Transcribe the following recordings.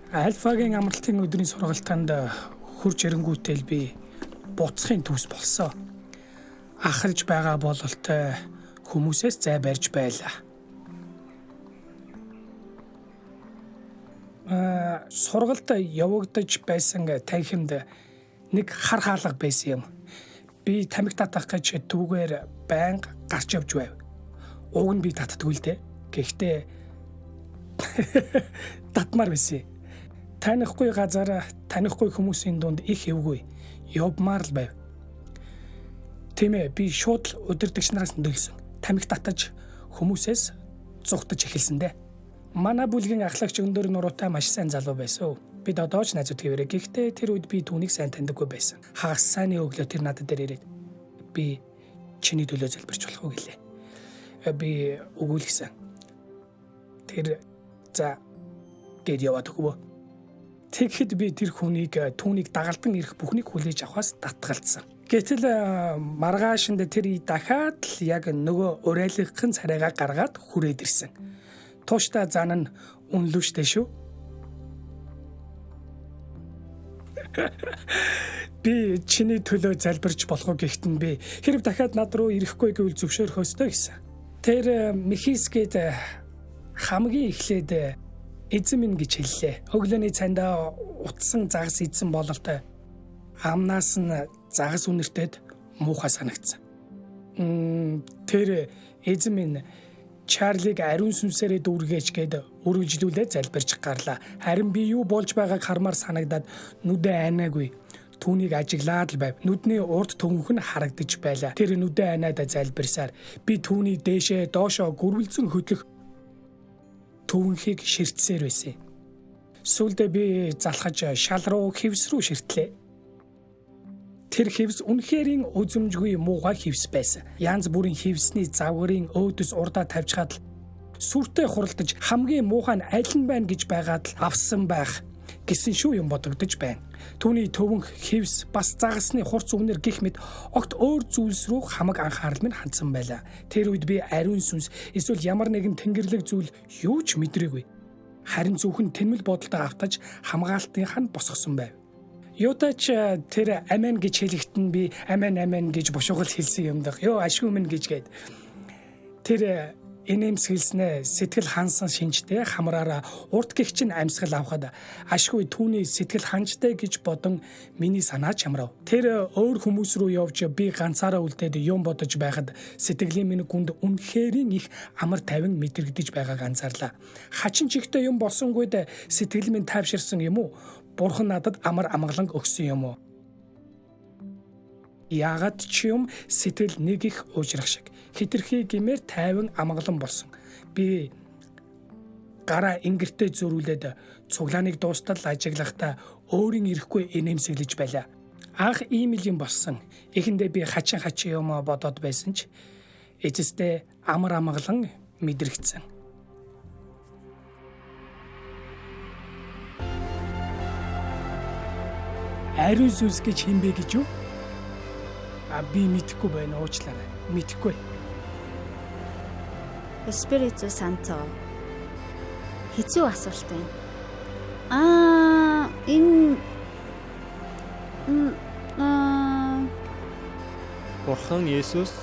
Альфагийн амралтын өдрийн сургалтанд хурж ирэнгүүтэл би буцахын төс болсон. Ахарж байгаа бололтой хүмүүсээс зай барьж байлаа. Сургалт явагдаж байсан танхимд нэг хар хаалга байсан юм. Би тамхи татах гэж түүгээр байнга гарч явж байв. Уг нь би татдаггүй л дээ. Гэхдээ татмаар байсан. Танихгүй газар, танихгүй хүмүүсийн дунд их эвгүй явмаар л байв. Тийм ээ, би шууд удирдагч нараас нөлсөн. Тамхи татаж хүмүүсээс зугтаж эхэлсэн дээ. Манай бүлгийн ахлагч өндөр нуруутай маш сайн залуу байсан. Бид одоо ч найзууд гэвэрэ. Гэхдээ тэр үед би түүнийг сайн таньдаггүй байсан. Хагас сайны өглөө тэр надад дээр ирээд би чиний төлөө залбирч болох уу гэлээ. Би өгүүлсэн. Тэр за гээд яваад өгвөө. Тэгэхэд би тэр хүнийг түүнийг дагалдан ирэх бүхнийг хүлээж авахаас татгалцсан. Гэтэл маргаашинд тэр дахиад л яг нөгөө урайлгын царайгаа гаргаад хүрээд ирсэн. Тууштай зан нь үнлүүштэй шүү. Би чиний төлөө залбирч болох уу гэхтэн би хэрэг дахиад над руу ирэхгүй гэвэл зөвшөөрөх өстой гэсэн. Тэр Михискэд хамгийн эхлээд эзэн минь гэж хэллээ. Өглөөний цанд утсан загас эзэн бололтой амнаас нь загас үнэртэд муухай санагдсан. Тэр эзэн минь Чарлиг ариун сүнсээрээ дүүргээж гээд үргэлжлүүлээд залбирч гарлаа. Харин би юу болж байгааг хармаар санагдаад нүдэ айнаагүй. Түүнийг ажиглаад л байв. Нүдний урд төвөнх нь харагдаж байлаа. Тэр нүдэ айнаад залбирсаар би түүний дээшээ доошоо гүрвэлзэн хөдлөх төвөнхийг ширтсээр байсан. Сүүлдээ би залхаж шал руу хевс рүү ширтлээ. Тэр хевс үнэхэрийн үзэмжгүй муухай хевс байсан. Янз бүрийн хевсний завгарын өөдөс урдаа тавьчихад л сүртэй хуралдаж хамгийн муухай нь аль нь байна гэж байгаад л авсан байх гэсэн шүү юм бодогдож байна. Түүний төвөнх хевс бас загасны хурц үгнэр гих мэд огт өөр зүйлс рүү хамаг анхаарал минь хандсан байлаа. Тэр үед би ариун сүнс эсвэл ямар нэгэн тэнгэрлэг зүйл юу ч мэдрээгүй. Харин зөвхөн тэнмэл бодолтой автаж хамгаалтынхаа нь босгосон байв. Юутач тэр амен гэж хэлэхдээ би амен гэж бушуугал хэлсэн юм дах. Йоо ашгүй минь гэж гээд тэр инээмсэглснээ сэтгэл хансан шинжтэй хамраараа урд гихч нь амьсгал авахад ашгүй түүний сэтгэл ханжтай гэж бодон миний санаа чамрав. Тэр өөр хүмүүс рүү явж би ганцаараа үлдээд юм бодож байхад сэтгэлийн минь гүнд үнэхэрийн их амар тайван мэдрэгдэж байгааг анзаарлаа. Хачин чихтэй юм болсонгүйд сэтгэл минь тайвширсан юм уу? Бурхан надад амар амгалан өгсөн юм уу? Яагаад ч юм сэтгэл нэг их уужрах шиг хитрхи гэмээр тайван амгалан болсон. Би гараа ингэртэй зөрүүлээд цуглааныг дуустал ажиглахдаа өөрийн ирэхгүй инээмсэглэж байлаа. Анх ийм л юм болсон. Эхэндээ би хачин юм бодоод байсан ч эцэстээ амар амгалан мэдрэгдсэн. Ариун сүнс гэж хэмбэ гэж юу? Би мэдэхгүй байна, уучлаарай. Мэдэхгүй. Espírito Santo. Хэцүү асуулт байна. Бурхан, Есүс,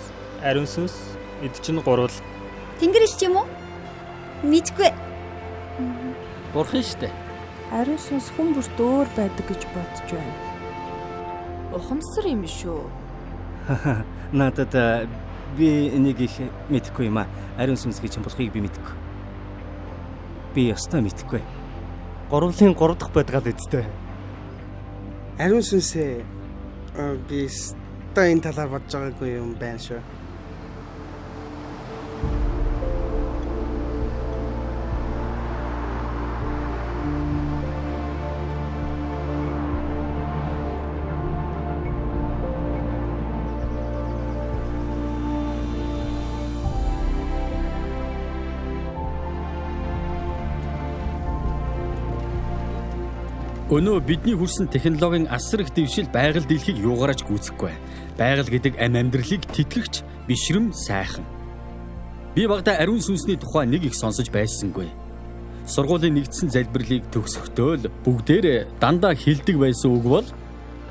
ариун сүнс, эдчин гурвал. Тэнгэрэл ч юм уу? Мэдэхгүй. Бурхан штэ. Ариун сүнс хүн бүрт өөр байдаг гэж бодож байна. Ухамсар юм шүү. Надад би нэг их мэдэхгүй юм аа. Ариун сүнс гэж болохыг би мэдэхгүй. Би ёстой мэдэхгүй. Гурвлын 3 дахь байдгаад эцтэй. Ариун сүнсээ би өстой энэ талаар бодож байгаагүй юм байна шүү. Өнөө бидний хүрсэн технологийн асар их дэвшил байгаль дэлхийг юугаарч гүйцэхгүй. Байгаль гэдэг амьдралыг тэтгэгч бишрэм сайхан. Би багада ариун сүнсний тухай нэг их сонсож байсангүй. Сургуулийн нэгдсэн залбирлыг төгсөхдөө л бүгдээр дандаа хэлдэг байсан үг бол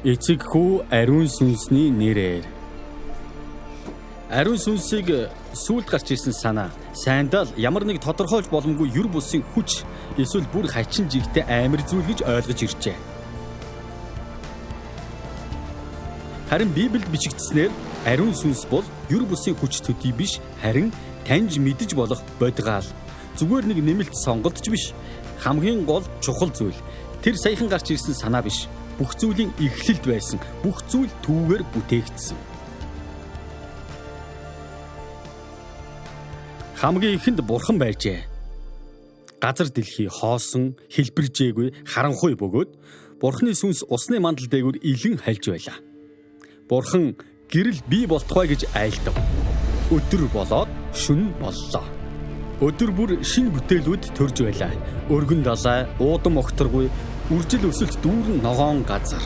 эцэг хүү ариун сүнсний нэрээр. Ариун сүнсийг сүүлд гарч ирсэн санаа, сайндаа л ямар нэг тодорхойлж боломгүй юр бусын хүч эсвэл бүр хачин жигтэй амар зүйл гэж ойлгож иржээ. Харин Библиэд бичигдснээр ариун сүнс бол юр бусын хүч төдий биш, харин таньж мэдэж болох бодгаал. Зүгээр нэг нэмэлт сонголтч биш. Хамгийн гол чухал зүйл. Тэр саяхан гарч ирсэн санаа биш. Бүх зүйлийн эхлэлд байсан. Бүх зүйл түүгээр бүтээгдсэн. Хамгийн ихэнд бурхан байжээ. Газар дэлхий хоосон, хэлбэржээгүй, харанхуй бөгөөд бурханы сүнс усны мандал дээгүүр илэн хальж байлаа. Бурхан гэрэл бий болтугай гэж айлдав. Өдөр болоод шөнө боллоо. Өдөр бүр шинэ бүтээлүүд төрж байлаа. Өргөн далай, уудам огторгүй, үржил өсөлт дүүрэн ногоон газар.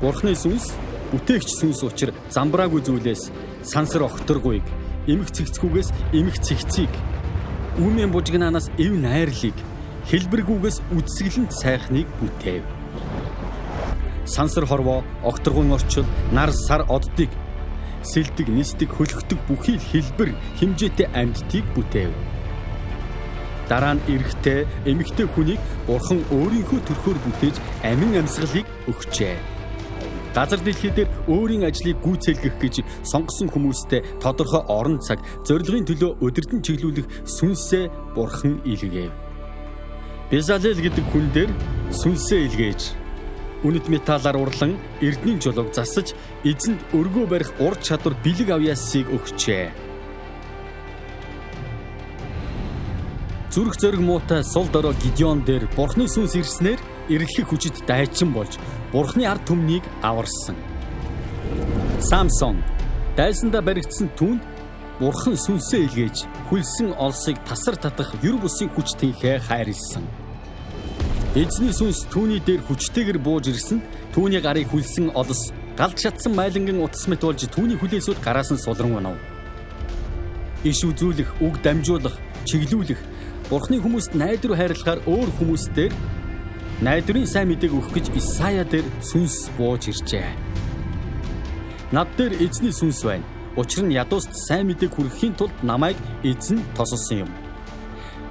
Бурханы сүнс, бүтээгч сүнс учир замбраагүй зүйлээс сансар огторгүйг, эмх цэгцгүүгээс эмх цэгцийг, үүмэн бужигнаанаас эв найрлыг, хэлбэргүүгээс үдсгэлэнт сайхныг бүтээв. Сансар хорвоо, огторгуун орчил, нар сар оддыг, сэлдэг, нисдэг, хөлөгдөг бүхий л хэлбэр, хэмжээтэй амьдтыг бүтээв. Дараа нь эрэхтэй, эмэгтэй хүнийг бурхан өөрийнхөө төрхөөр бүтээж амин амьсгалыг өгчээ. Газар дэлхий дээр өөрийн ажлыг гүйцэлгэх гэж сонгосон хүмүүстэй тодорхой орон цаг, зорилгын төлөө өдөртөн чиглүүлэх сүнсээ бурхан илгээв. Безалел гэдэг хүн дээр сүнсээ илгээж, үнэт металлаар урлан эрдний жолоог засаж эзэнд өргөө барих ур чадвар бэлэг авьяасыг өгчээ. Зүрх зориг муутай сул дорой Гидеон дээр бурхны сүнс ирснээр эрэлхэх хүчит дайчин болж бурхны ард түмнийг аварсан. Самсон дайсандаа баригдсан түүнд бурхан сүнсээ илгээж хүлсэн олсыг тасар татах юр бусын хүчтийнхээ хайрлсан. Эзний сүнс түүний дээр хүчтэйгэр бууж ирсэнд түүний гарыг хүлсэн олос галд шатсан майлангийн утас мэт болж түүний хүлээсүүд гараас нь сулран унав. Иш үзүүлэх, үг дамжуулах, чиглүүлэх, бурхны хүмүүст найдвар хайрлахаар өөр хүмүүстээр найдварын сайн мэдээг өгөх гэж Исая дээр сүнс бууж иржээ. Над дээр эзний сүнс байна. Учир нь ядууст сайн мэдээг хүргэхийн тулд намайг эзэн тосолсон юм.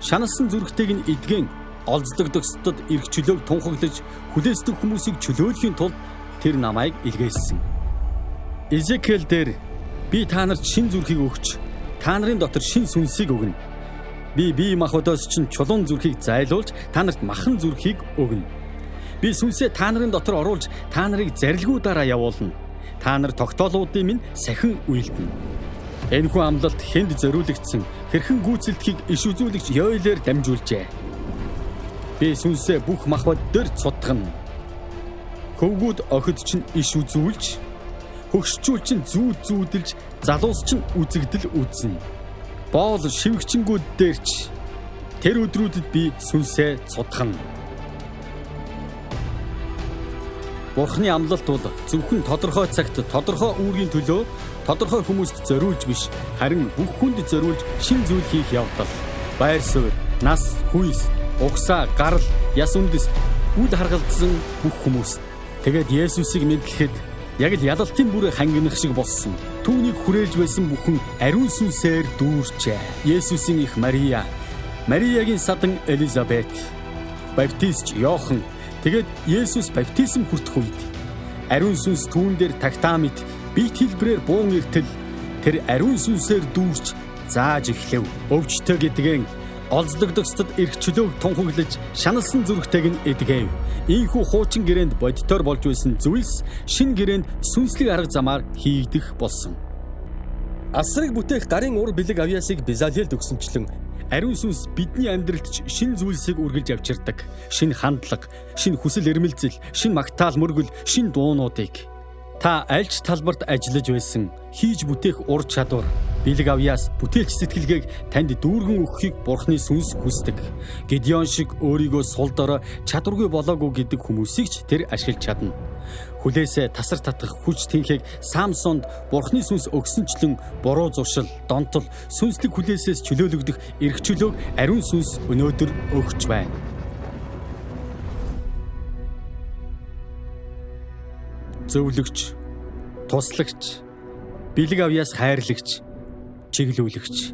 Шаналсан зүрхтэйг нь эдгэн олзлогдогсдод эрх чөлөөг тунхаглаж хүлээсдэг хүмүүсийг чөлөөлөхийн тулд тэр намайг илгээсэн. Эзекиэл дээр би та нарт шин зүрхийг өгч та нарын дотор шин сүнсийг өгнө. Би бие махбодоос чинь чулуун зүрхийг зайлуулж та нарт махан зүрхийг өгнө. Би сүнсээ та нарын дотор оруулж та нарыг зарилгуудаараа явуулна. Та нар тогтоолуудын минь сахин үйлдэнэ. Энэхүү амлалт хэнд зориулагдсан хэрхэн гүйцэлдэхийг иш үзүүлэгч Йоэлээр дамжуулжээ. Би сүнсээ бүх махбод дээр цутгана. Хөвгүүд охид чинь иш үзүүлж, хөгшчүүл чинь зүүдэлж, залуус чинь үзэгдэл үзнэ. Боол шивгчэнгүүд дээрч тэр өдрүүдэд би сүнсээ цутгана. Бурхны амлалт бол зөвхөн тодорхой цагт тодорхой үүргийн төлөө тодорхой хүмүүст зориулж биш, харин бүх хүнд зориулж шин зүйл хийх явдал. Байр суурь, нас, хүйс, угсаа, гарал, яс үндэс үл харгалзсан бүх хүмүүс. Тэгээд Есүсийг мэдлэхэд яг л ялалтын бүр хангинах шиг болсон. Түүнийг хүрээлж байсан бүхэн ариун сүнсээр дүүрчээ. Есүсийн их Мария, Мариягийн садан Элизабет, баптистч Йохан, тэгээд Есүс баптизм хүртэх үед ариун сүнс түүн дээр тагтаа мэт бит хэлбэрээр буун иртэл тэр ариун сүнсээр дүүрч зааж эхлэв. Өвчтөй гэдгэн олзлогдогсдод эрх чөлөөг тунхаглаж шаналсан зүрхтэйг нь эдгээв. Ийхүү хуучин гэрээнд бодитоор болж байсан зүйлс шинэ гэрээнд сүнслэг арга замаар хийгдэх болсон. Асрыг бүтээх гарын ур бэлэг авьяасыг Безалелд өгсөнчлэн ариун сүнс бидний амьдралд ч шинэ зүйлсийг үргэлж авчирдаг. Шинэ хандлага, шинэ хүсэл эрмэлзэл, шинэ магтаал мөргөл, шинэ дуунуудыг та аль ч талбарт ажиллаж байсан хийж бүтээх ур чадвар Бэлэг авьяас бүтээлч сэтгэлгээг танд дүүргэн өгөхийг Бурхны сүнс хүсдэг. Гидеон шиг өөрийгөө сул дорой чадваргүй болоогүй гэдэг хүмүүсийг ч тэр ашиглаж чадна. Хүлээсээ тасар татах хүч тэнхийг Самсонд Бурхны сүнс өгсөнчлэн буруу зуршил, донтол, сүнслэг хүлээсээс чөлөөлөгдөх эрх чөлөөг ариун сүнс өнөөдөр өгч байна. Зөвлөгч, туслагч, бэлэг авьяас хайрлагч, чиглүүлэгч.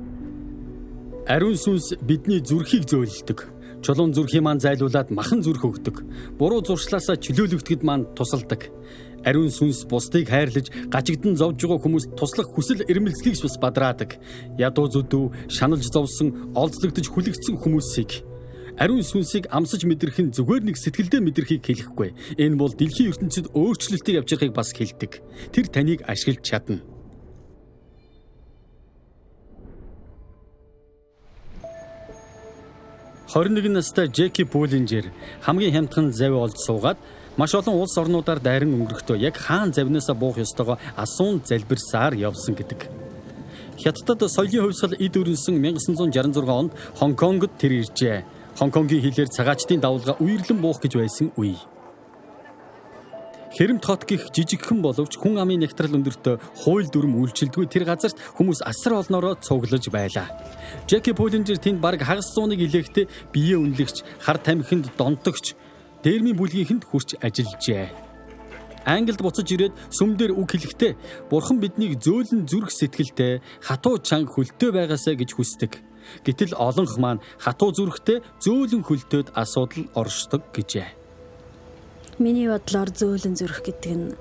Ариун сүнс бидний зүрхийг зөөлдөг. Чулуун зүрхийг маань зайлуулад махан зүрх өгдөг. Буруу зуршлаасаа чөлөөлөгдөхөд маань тусалдаг. Ариун сүнс бусдыг хайрлаж, гажигдан зовж байгаа хүмүүст туслах хүсэл эрмэлзлийг бас бадраадаг. Ядуу зүдүү, шаналж зовсон, олзлогдож хүлэгдсэн хүмүүсийг ариун сүнсийг амсаж мэдрэх нь зүгээр нэг сэтгэлдээ мэдрэхийг хэлэхгүй. Энэ бол дэлхийн ертөнцид өөрчлөлтийг авчрахыг бас хэлдэг. Тэр таныг ашиглаж чадна. Хорин настай Джеки Боллинжер хамгийн хямдхан завь олж суугаад маш олон улс орнуудаар дайран өнгөрөхдөө яг хаан завнасаа буух ёстойгоо асуун залбирсаар явсан гэдэг. Хятадд соёлын хувьсгал эд өрнсөн 1966 онд Хонконгод тэр иржээ. Хонконгийн хилээр цагаачдын давлгаа үерлэн буух гэж байсан үе. Хэрэм тот гих жижигхэн боловч хүн амын нягтрал өндөртөө хууль дүрм үйлчилдэггүй тэр газарт хүмүүс асар олноороо цуглаж байлаа. Джеки Боллинжер тэнд бараг хагас зууныг илээхдээ биеэ үнэлэгч, хар тамхинд донтогч, дээрмийн бүлгийнхэнд хүрч ажиллажээ. Англид буцаж ирээд сүмдэр үг хэлэхдээ Бурхан биднийг зөөлөн зүрх сэтгэлтэй, хатуу чанга хөлтөө байгаасаа гэж хүсдэг. Гэтэл олонх маань хатуу зүрхтэй зөөлөн хөлтөөд асуудал оршдог гэжээ. Миний бодлоор зөөлөн зүрх гэдэг нь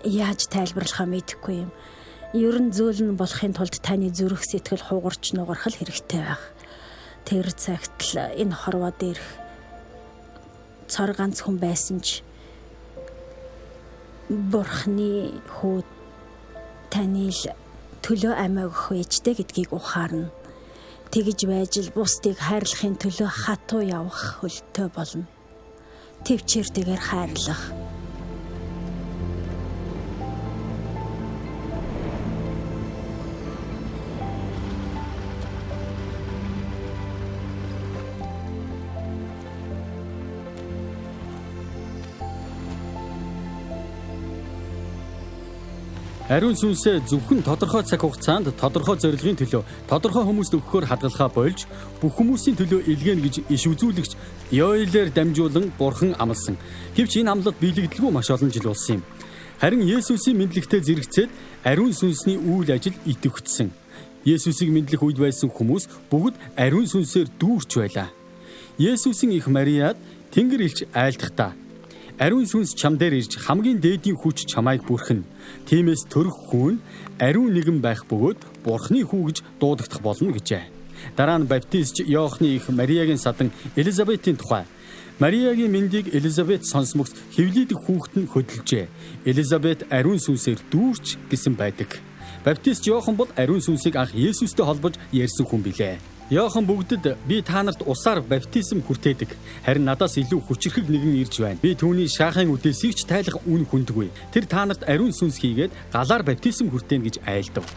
яаж тайлбарлахаа мэдэхгүй юм. Ер нь зөөлөн болохын тулд таны зүрх сэтгэл хугарч нугарах хэрэгтэй байх. Тэр цагт л энэ хорвоо дээрх цор ганц хүн байсан ч Бурхны хүүд таны л төлөө амиа өгөх ээжтэй гэдгийг ухаарна. Тэгж байж л бусдыг хайрлахын төлөө хатуу явах хөлтөө болно. Төвчээртэйгээр хайрлах. Ариун сүнсээ зөвхөн тодорхой цаг хугацаанд тодорхой зорилгын төлөө тодорхой хүмүүст өгөхөөр хадгалахаа болж бүх хүмүүсийн төлөө илгээнэ гэж иш үзүүлэгч Йоэлээр дамжуулан Бурхан амласан. Гэвч энэ амлалт биелэгдэлгүй маш олон жил болсон юм. Харин Есүсийн мэдлэгтэй зэрэгцээд ариун сүнсний үйл ажил идэвхжсэн. Есүсийг мэдлэх үед байсан хүмүүс бүгд ариун сүнсээр дүүрч байлаа. Есүсийн их Мариад Тэнгэр элч айлдахдаа ариун сүнс чам дээр ирж хамгийн дээдийн хүч чамайг бүрхэн. Тиймээс төрөх хүн ариун нэгэн байх бөгөөд Бурхны хүү гэж дуудагдах болно гэжээ. Дараа нь баптистч Иохны их Мариагийн садан Элизабетийн тухай. Мариагийн мэндийг Элизабет сонсмогц хэвлийдэг хүүхэд нь хөдөлжээ. Элизабет ариун сүнсээр дүүрч гэсэн байдаг. Баптистч Иохан бол ариун сүнсийг анх Есүстэй холбож ярьсан хүн билээ. Иохан бүгдэд би та нарт усаар баптизм хүртээдэг. Харин надаас илүү хүчрхэг нэгэн ирж байна. Би түүний шаахын үдээсийг ч тайлах үн хүндэггүй. Тэр та нарт ариун сүнс хийгээд галаар баптизм хүртээнэ гэж айлдав.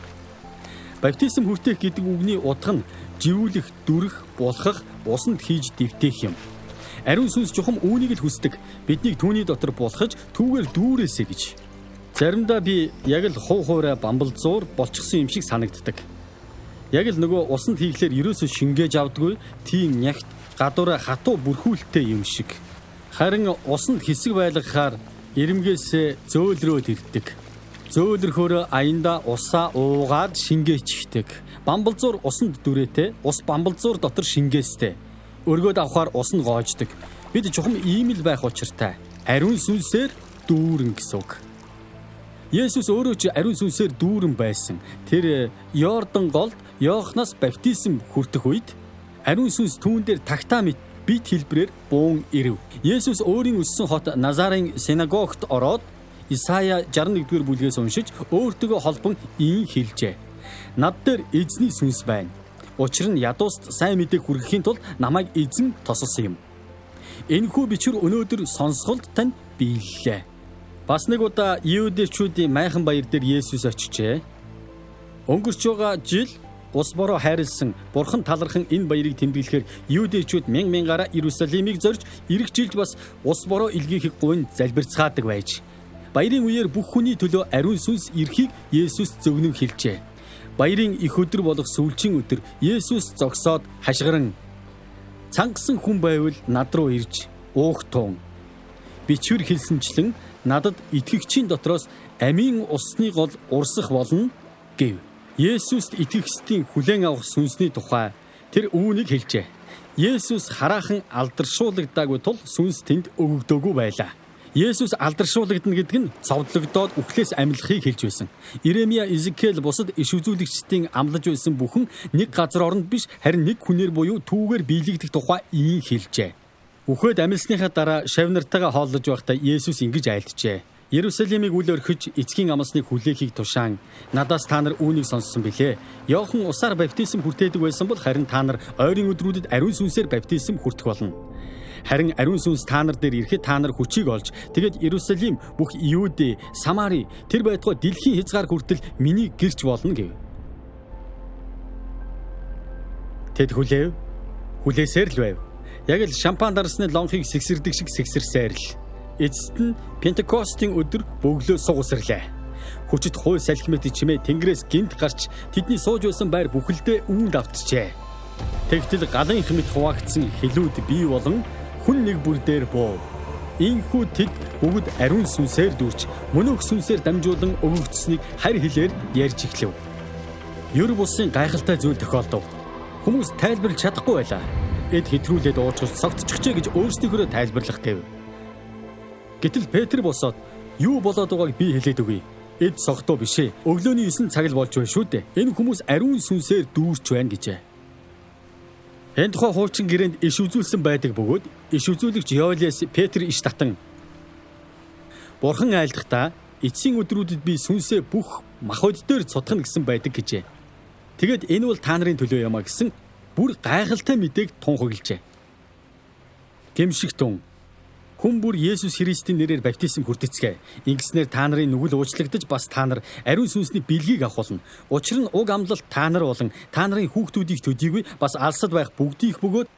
Баптизм хүртээх гэдэг үгний утга нь живүүлэх, дүрэх, булхах, усанд хийж дэвтээх юм. Ариун сүнс чухам үүнийг л хүсдэг. Биднийг түүний дотор булхаж, түүгээр дүүрээсэй гэж. Заримдаа би яг л хуурай бамбалзуур болчихсон юм шиг санагддаг. Яг л нөгөө усанд хийхлээр ерөөсөө шингээж авдаггүй тийм нягт гадуура хатуу бүрхүүлтэй юм шиг. Харин усанд хэсэг байлгахаар ирэмгээс зөөлрөөд ирдэг. Зөөлрөхөөр аянда усаа уугаад шингээчихдэг. Бамбалзуур усанд дүрээтэй, ус бамбалзуур дотор шингээстэй. Өргөөд авахаар ус нь гоождөг. Бид чухам ийм л байх учиртай. Ариун сүнсээр дүүрэн гэсэн үг. Есүс өөрөө ч ариун сүнсээр дүүрэн байсан. Тэр Йордан голд Иохнаас баптизм хүртэх үед ариун сүнс түүн дээр тагтаа мэт бит хэлбэрээр буун ирэв. Есүс өөрийн өссөн хот Назарын синагогт ороод Исая 61-р бүлгээс уншиж өөртөө холбон ийм хэлжээ. Над дээр эзний сүнс байна. Учир нь ядууст сайн мэдээг хүргэхийн тулд намайг эзэн тосолсон юм. Энэхүү бичвэр өнөөдөр сонсголт тань биеллээ. Бас нэг удаа Иудичүүдийн майхан баяр дээр Есүс очижээ. Өнгөрч байгаа жил ус бороо хайрлсан Бурхан талархан энэ баярыг тэмдэглэхээр юудэчүүд мянгаараа Иерусалимыг зорж ирэх жилд бас ус бороо илгээхийг гуйн залбирцгаадаг байж. Баярын үеэр бүх хүний төлөө ариун сүнс ирэхийг Есүс зөвгнөн хэлжээ. Баярын их өдөр болох сүүлчийн өдөр Есүс зогсоод хашгиран цангасан хүн байвал над руу ирж уухтун бичвэр хэлсэнчлэн надад итгэгчийн дотроос амийн усны гол урсах болно гэв. Есүст итгэгчдийн хүлээн авах сүнсний тухай тэр үүнийг хэлжээ. Есүс хараахан алдаршуулагдаагүй тул сүнс тэнд өгөгдөөгүй байлаа. Есүс алдаршуулагдана гэдэг нь цовдлогдоод үхлээс амьлахыг хэлж байсан. Иремья, Изекиэл бусад иш үзүүлэгчдийн амлаж байсан бүхэн нэг газар оронд биш харин нэг хүнээр буюу түүгээр биелэгдэх тухай ийн хэлжээ. Үхээд амьлсныхаа дараа шавнартайгаа хооллож байхдаа Есүс ингэж айлтжээ. Иерусалимыг үл орхиж эцгийн амлсныг хүлээхийг тушаан надаас та нар үүнийг сонссон билээ. Йохан усаар баптизм хүртээдэг байсан бол харин та нар ойрын өдрүүдэд ариун сүнсээр баптизм хүртэх болно. Харин ариун сүнс та нар дээр ирэхэд та нар хүчийг олж тэгээд Иерусалим бүх Юудэ, Самари тэр байтугай дэлхийн хязгаар хүртэл миний гэрч болно гэв. Тэд хүлээсээр л байв. Яг л шампан дарсны лонхийг сэгсэрдэг шиг сэгсэрсээр л. Эцэст нь Пентекостийн өдөр бөглөө сугсарлаа. Хүчит хууль салхимэт чимээ тэнгэрээс гинт гарч тэдний сууж байсан байр бүхэлдээ үүнд автжээ. Тэгтэл галын хэмэд хуваагдсан хэлүүд бий болон хүн нэг бүр дээр буу. Ийхүү тэд бүгд ариун сүнсээр дүүрч мөнөөх сүнсээр дамжуулан өгөгдсөнийг харь хэлээр ярьж эхлэв. Ер бусын гайхалтай зүйл тохиолдов. Хүмүүс тайлбарлаж чадахгүй байлаа. Эд хэтрүүлээд уучрал цогтчихжээ гэж өөрсдийнхөө тайлбарлах гэв. Гэтэл Петр босоод юу болоод байгааг би хэлээд өгье. Эд согтуу бишээ. Өглөөний 9 цаг л болж байна шүү дээ. Энэ хүмүүс ариун сүнсээр дүүрч байна гэжээ. Энэ тухай хуучин гэрээнд иш үзүүлсэн байдаг бөгөөд иш үзүүлэгч Йолиас Петр иш татан Бурхан айлдахдаа эцсийн өдрүүдэд би сүнсээ бүх махбод дээр цутгана гэсэн байдаг гэжээ. Тэгээд энэ бол та нарын төлөө юм а гэсэн бүр гайхалтай мэдээг тунхаглажээ. Гэмшиг тун хүн бүр Есүс Христийн нэрээр баптизм хүртэцгээ. Ингэснээр та нарын нүгэл уучлагдаж бас та нар ариун сүнсний бэлгийг авах болно. Учир нь уг амлалт та нар болон та нарын хүүхдүүдийг төдийгүй бас алсад байх бүгдийг бөгөөд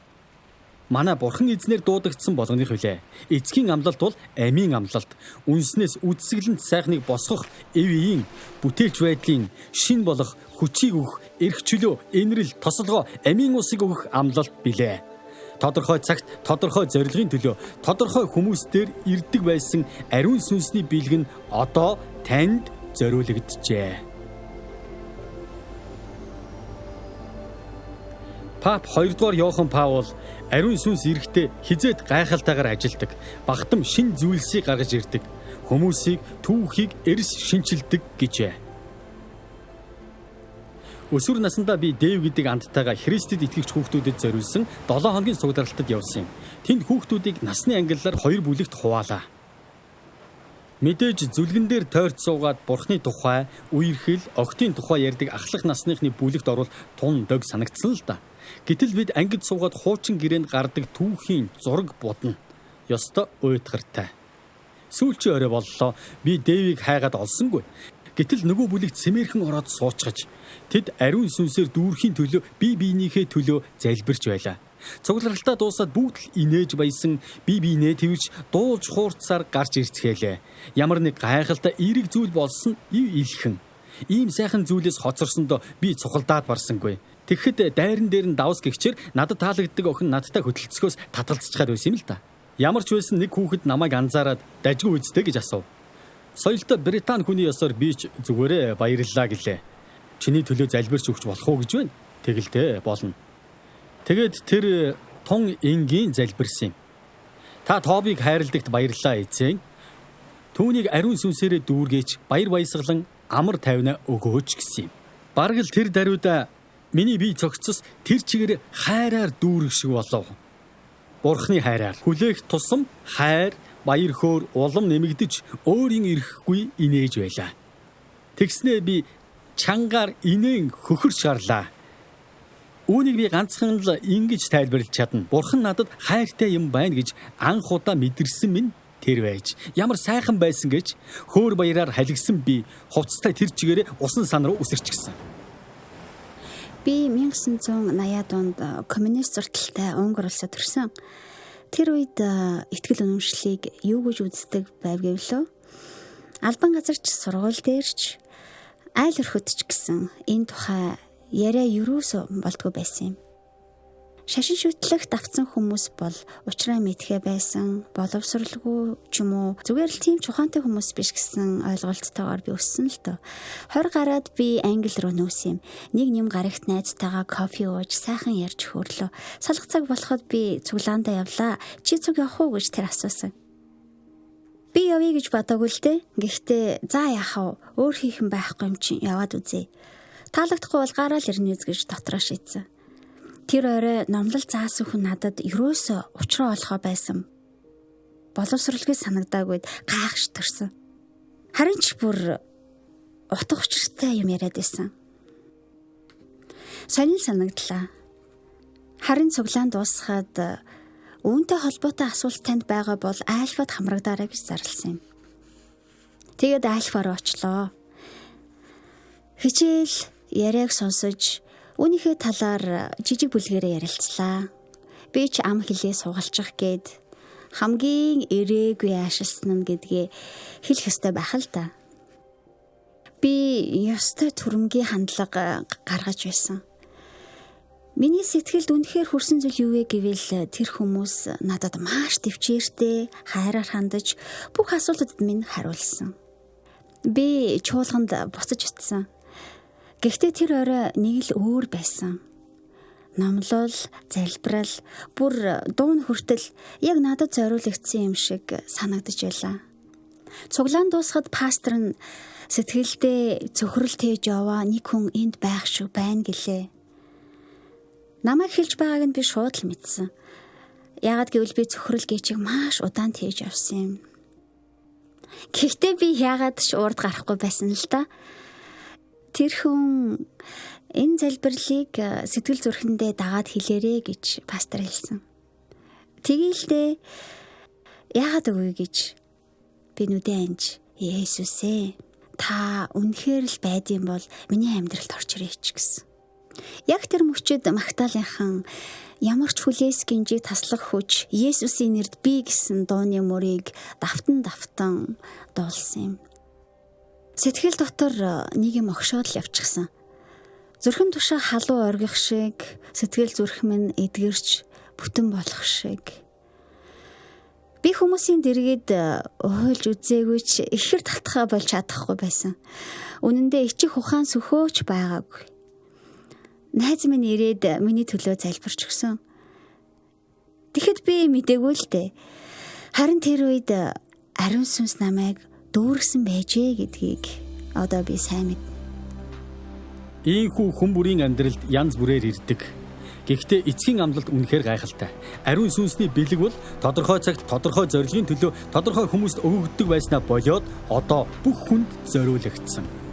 манай Бурхан эзнэр дуудагдсан болгоных үлээ. Эцгийн амлалт бол амийн амлалт. Үнснээс үдсгэлэнт сайхныг босгох, эвийн, бүтээлч байдлын шин болох, хүчийг өгөх, эрх чөлөө, энэрл, тосолгоо, амийн усыг өгөх амлалт билээ. Тодорхой цагт, тодорхой зорилгын төлөө, тодорхой хүмүүс дээр ирдэг байсан ариун сүнсний бэлэг нь одоо танд зориулогджээ. Пап 2 дугаар Иохан Паул ариун сүнс ирэхдээ хизээд гайхалтайгаар ажилдаг, багтам шин зүйлсийг гаргаж ирдэг, хүмүүсийг түүхийг эрс шинчилдэг гэжээ. Өсвөр насндаа би Дэв гэдэг амттайгаа Христэд итгэгч хүүхдүүдэд зориулсан 7 хоногийн сугларалтад явсан юм. Тэнд хүүхдүүдийг насны ангиллаар 2 бүлэгт хуваалаа. Мэдээж зүлгэн дээр тойрч суугаад Бурхны тухай, үерхэл, огтын тухай ярьдаг ахлах насныхны бүлэгт орвол тун дог санагдсан л да. Гэтэл бид ангид суугаад хуучин гэрээнд гардаг түүхийн зураг бодно. Ёстой уйтгартай. Сүүлчийн орой боллоо. Би Дэвийг хайгаад олсонгүй. Гэтэл нөгөө бүлэгт сэмээрхэн ороод суучгаж тэд ариун сүнсээр дүүрхийн төлөө бие биенийхээ төлөө залбирч байлаа. Цугларалтаа дуусаад бүгд л инээж баясан бие биенээ твж дуулж хуурцаар гарч ирцгээлээ. Ямар нэг гайхалтай эерэг зүйл болсон ив илхэн. Ийм сайхан зүйлээс хоцорсондоо би цухалдаад барсангүй. Тэгэхэд дайран дээр нь давс гихчээр надад таалагддаг охин надтай хөдөлцгөөс татгалзчихад байсан юм л та. Ямар ч байсан нэг хүүхэд намайг анзаараад дажгүй үздэй гэж асуув. Соёлтой Британи хүний ёсоор би ч зүгээрээ баярлалаа гэлээ. Чиний төлөө залбирч өгч болох уу гэж байна. Тэгэлдээ болно. Тэгээд тэр тун энгийн залбирсан юм. Та Тобиг хайрладагт баярлалаа эзэн. Түүнийг ариун сүнсээрээ дүүргээж баяр баясгалан амар тайвнаа өгөөч гэсэн юм. Бараг л тэр даруйда миний бие цогцос тэр чигээр хайраар дүүрэх шиг болов. Бурхны хайраар хүлээх тусам хайр баяр хөөр улам нэмэгдэж өөрийн ирэхгүй инээж байлаа. Тэгснээ би чангаар инээн хөхөрч гарлаа. Үүнийг би ганцхан л ингэж тайлбарлаж чадна. Бурхан надад хайртай юм байна гэж анх удаа мэдэрсэн минь тэр байж. Ямар сайхан байсан гэж хөөр баяраар халигсан би хувцастай тэр чигээрээ усан сан руу үсэрч гисэн. Би 1980-аад онд коммунист зурталтай Унгар улсад төрсөн. Тэр үед итгэл үнэмшлийг юу гэж үздэг байв гэвлөө? Албан газарч сургууль дээрч айл өрхөдч гэсэн энэ тухай яриа юусоо болдгоо байсан юм. Шашин шүтлэгт авцсан хүмүүс бол учраа мэдхээ байсан, боловсралгүй ч юм уу зүгээр л тийм чухантай хүмүүс биш гэсэн ойлголттойгоор би өссөн л дөө. 20 гараад би англи руу нүүсэн юм. Нэг нэм гарагт найзтайгаа кофе ууж сайхан ярьж хөрлөө. Салах цаг болоход би цуглаандаа явлаа. Чи цуг явах уу гэж тэр асуусан. Би явъя гэж бодоогүй л дээ. Гэхдээ за яах вэ? Өөр хийх юм байхгүй юм чинь яваад үзье. Таалагдахгүй бол гараал ирнэ гэж дотроо шийдсэн. Тэр орой номлол заасан хүн надад ерөөсөө учраа олохоо байсан. Боловсралгүй санагдаагүй гайхаж төрсөн. Харин ч бүр утга учиртай юм яриад байсан. Сонин санагдлаа. Харин цуглаан дуусгаад үүнтэй холбоотой асуулт танд байгаа бол альфад хамрагдаарай гэж зарласан юм. Тэгээд альфа руу очлоо. Хичээл яриаг сонсож үүнийхээ талаар жижиг бүлгээрээ ярилцлаа. Би ч ам хэлээ суугалчих гээд хамгийн ирээгүй аашилсан нь гэдгээ хэлэх ёстой байх л да. Би ёстой түрэмгийн хандлага гаргаж байсан. Миний сэтгэлд үнэхээр хүрсэн зүйл юу вэ гэвэл тэр хүмүүс надад маш төвчээртэй, хайраар хандаж бүх асуултад минь хариулсан. Би чуулганд буцаж утсан. Гэхдээ тэр орой нэг л өөр байсан. Номлол, залбирал, бүр дуун хүртэл яг надад зориулагдсан юм шиг санагдаж байлаа. Цуглаан дуусахад пастор нь сэтгэлдээ цөхрөл тээж яваа нэг хүн энд байх шиг байна гэлээ. Намайг хэлж байгааг нь би шууд л мэдсэн. Яагаад гэвэл би цөхрөл гээчийг маш удаан тээж явсан юм. Гэхдээ би яагаад ч урд гарахгүй байсан л да. Тэр хүн энэ залбирлыг сэтгэл зүрхэндээ дагаад хэлээрэ гэж пастор хэлсэн. Тэгэлдээ яагаад үгүй гэж би нүдэ анж Есүсээ та үнэхээр л байдсан бол миний амьдралд орж ирээч гэсэн. Яг тэр мөчөд Магдалинхан ямар ч хүлээс гинжиг таслах хүч Есүсийн нэрд би гэсэн дууны мөрийг давтан дуулсан юм. Сэтгэл дотор нэг юм огшоод л явчихсан. Зүрхэн тушаа халуун оргих шиг, сэтгэл зүрх минь эдгэрч бүтэн болох шиг. Би хүмүүсийн дэргэд уйлж үзээгүй ч ихэр талтахаа болж чадахгүй байсан. Үнэн дээр ичих ухаан сөхөөч байгаагүй. Найз минь ирээд миний төлөө залбирч өгсөн. Тэгэхэд би мэдээгүй л дээ. Харин тэр үед ариун сүнс намайг дүүргсэн байжээ гэдгийг одоо би сайн мэд. Ийхүү хүн бүрийн амьдралд янз бүрээр ирдэг. Гэхдээ эцгийн амлалт үнэхээр гайхалтай. Ариун сүнсний бэлэг бол тодорхой цагт тодорхой зорилгын төлөө тодорхой хүмүүст өгөгддөг байснаа болоод одоо бүх хүнд зориулагдсан.